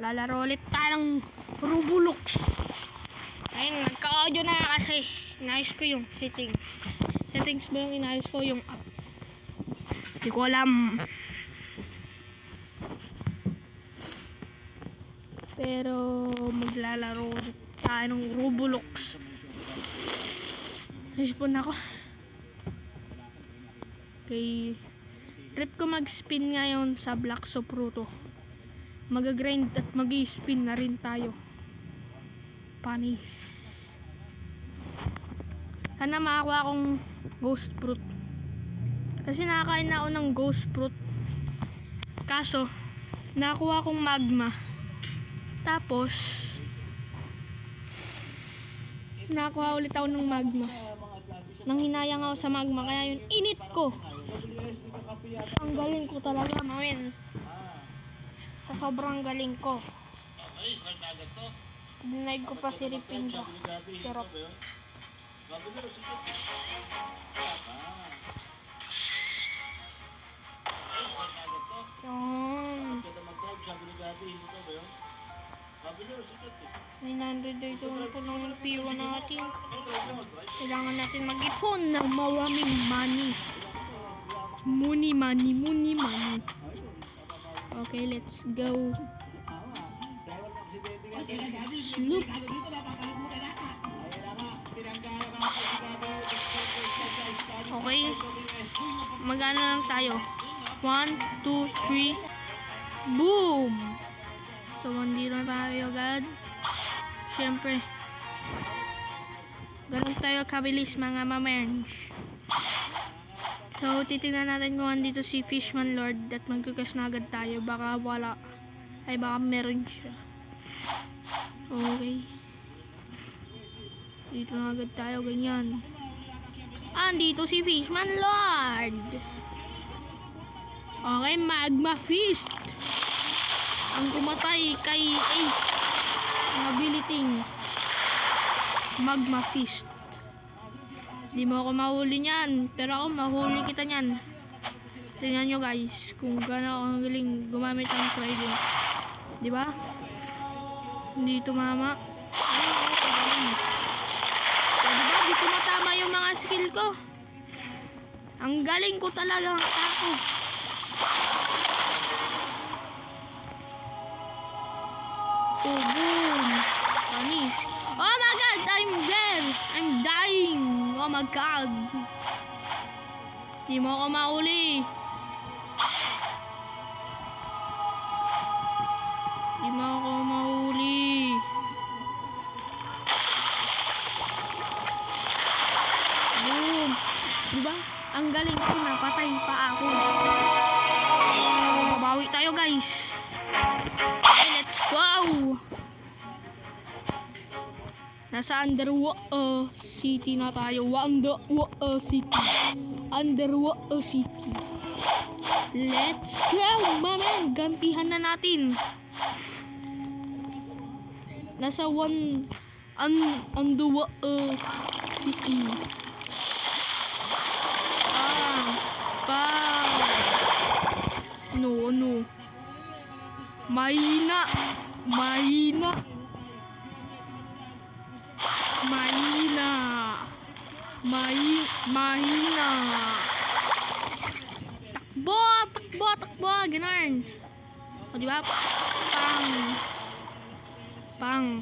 Lalaro ulit tayo ng Roblox. Ayun, nagka-audio na kasi inayos ko yung settings. Settings ba yung inayos ko? Yung app. Hindi ko alam. Pero maglalaro ulit tayo ng Roblox. Hipon ako. Okay. Trip ko mag-spin ngayon sa Black Sopruto. Mag-grind at mag-spin na rin tayo. Panis. Sana makakuha akong ghost fruit. Kasi nakakain na ako ng ghost fruit. Kaso, nakakuha akong magma. Tapos, nakakuha ulit ako ng magma. Nanghinayang ako sa magma, kaya yun, init ko. Ang galing ko talaga, mawin. Sa sobrang galing ko. Dinaig ko pa si Ripinga. Pero yun. 900 dito po lang yung piwa natin. Kailangan natin mag-ipon ng maraming money. Money. Okay, let's go. Sloop. Okay. Magano lang tayo. 1, 2, 3. Boom! So, hindi na tayo agad. Siyempre. Ganun tayo kabilis mga mamerns. So, titignan natin kung andito si Fishman Lord at magkukas na agad tayo. Baka wala. Ay, baka meron siya. Okay. Dito na agad tayo, ganyan. Andito si Fishman Lord. Okay, Magma Fist. Ang kumatay kay Ace. Ang ability Magma Fist. Di mo ako mahuli niyan, pero ako mahuli kita niyan. Tingnan nyo guys, kung gano'n ako galing gumamit ng trident. Di ba? Hindi tumama. Di ba? Di tumatama yung mga skill ko. Ang galing ko talaga ang ako. Oh, boom. Panis. Oh my god, I'm dead. I'm dying. Oh my god. Di mo ako mauli. Di mo ako mauli. Boom. Diba? Ang galing ko, napatay pa ako. Babawi tayo guys. Okay, let's go. Nasa Underwater City na tayo. Underwater City. Underwater City. Let's go, man. Gantihan na natin. Nasa Underwater City. No. Mahina. Takbo, ganun. O, diba? Pang.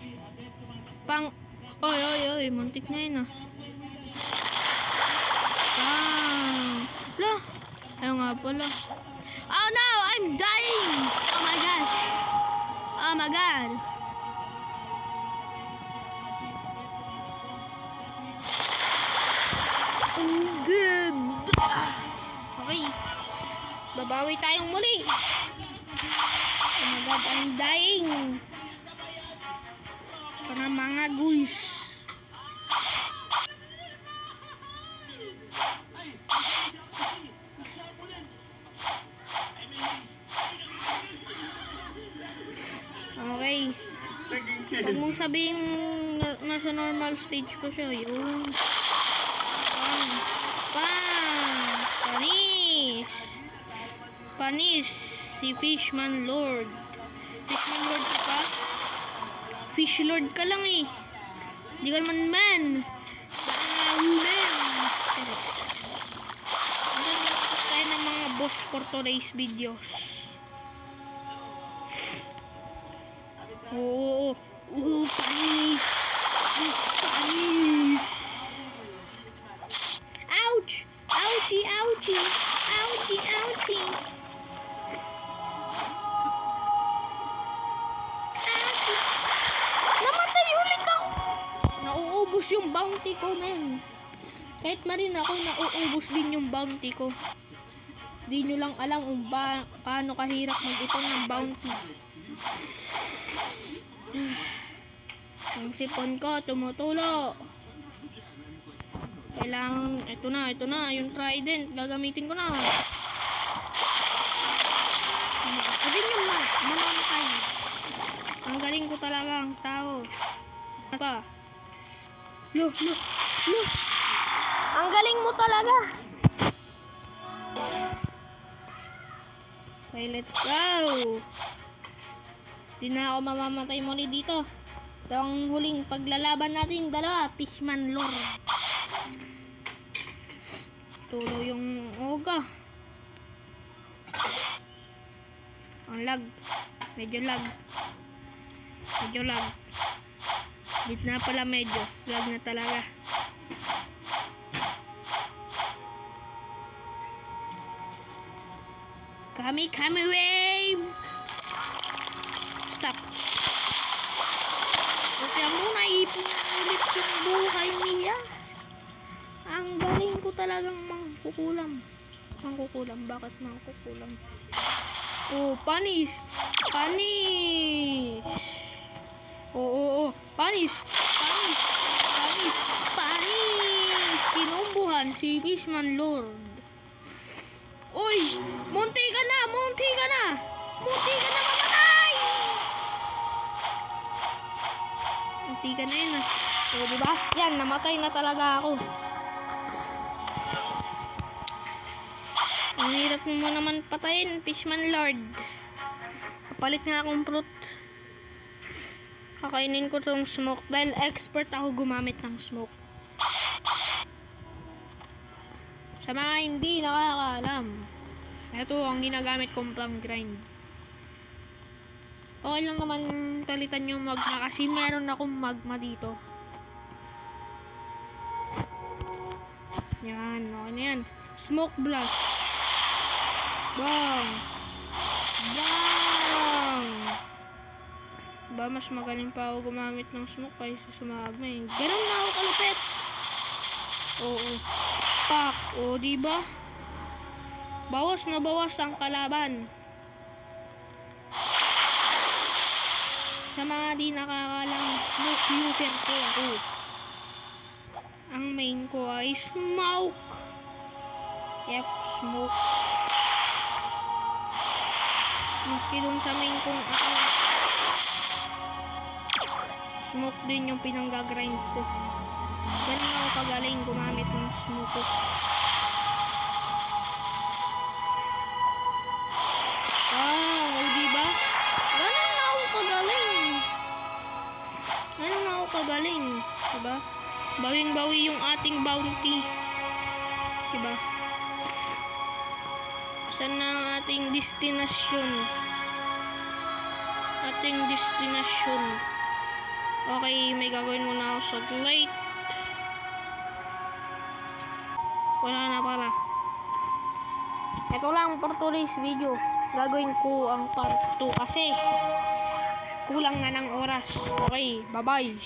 Oy, muntik na yun, ah. Pang. Wala. Ayaw nga pala. Oh no, I'm dying. Oh my gosh. Oh my god. Oh good. Okay. Babawi tayong muli. Oh my god, I'm dying. Para mga guys. Okay. Huwag mong sabihin nasa normal stage ko siya. Yun. Panis. Si Fishman Lord. Fishman Lord pa. Fish Lord ka lang eh. Di ka naman man. Tayo ng mga boss for today's videos. Oo. Panis. Panis. Ouch! Ouchie, ouchie. Ouchie, ouchie. Namatay ulit ako. Nauubos yung bounty ko, men. Kahit marin ako, nauubos din yung bounty ko. Di nyo lang alam kung paano kahirap mag-ipon ng bounty. Yung sipon ko, tumutulo. Kailangan, ito na, yung trident, gagamitin ko na. Agad yung mamamatay. Ang galing ko talaga ang tao. Pa. Lo. Ang galing mo talaga. Okay, let's go. Di na ako mamamatay muli dito. Ito ang huling paglalaban natin, dalawa, Fishman Lord. Tulo yung oga. Ang lag. Medyo lag. Bit na pala medyo. Lag na talaga. Kami wave. Stop. Kaya muna ipon ulit yung buhay niya. Ang galing ko talagang mangkukulam. Bakit mangkukulam? Oh, panis. Oo. Panis. Kinumbuhan si Fishman Lord. Uy! Munti ka na mamatay! Munti ka na yun ah. O, diba? Yan, namatay na talaga ako. Ang hirap mo naman patayin, Fishman Lord. Kapalit na akong fruit. Kakainin ko tong smoke dahil expert ako gumamit ng smoke. Sa mga hindi nakakaalam, ito ang ginagamit kong pang grind. Okay lang naman palitan yung magma kasi meron akong magma dito. Yan, okay na yan. Smoke blast. Bang! Ba, mas magaling pa ako gumamit ng smoke kaysa sa magma eh. Ganun na ako kalupit. Oo. Pak. O, diba? Bawas na bawas ang kalaban. Sa mga di nakakalam, smoke user ko ako. Ang main ko ay smoke. Yep, smoke. Maski dun sa main kong ako, smoke din yung pinanggagrind ko. Ganun ako kagaling gumamit ng smoke ko. Diba? Ganun na ako kagaling. Diba? Bawing-bawi yung ating bounty. Diba? Saan na ang ating destinasyon? Okay, may gagawin muna ako sa light. Wala na pala. Ito lang for today's video. Gagawin ko ang part 2 kasi kulang na ng oras. Okay, bye-bye.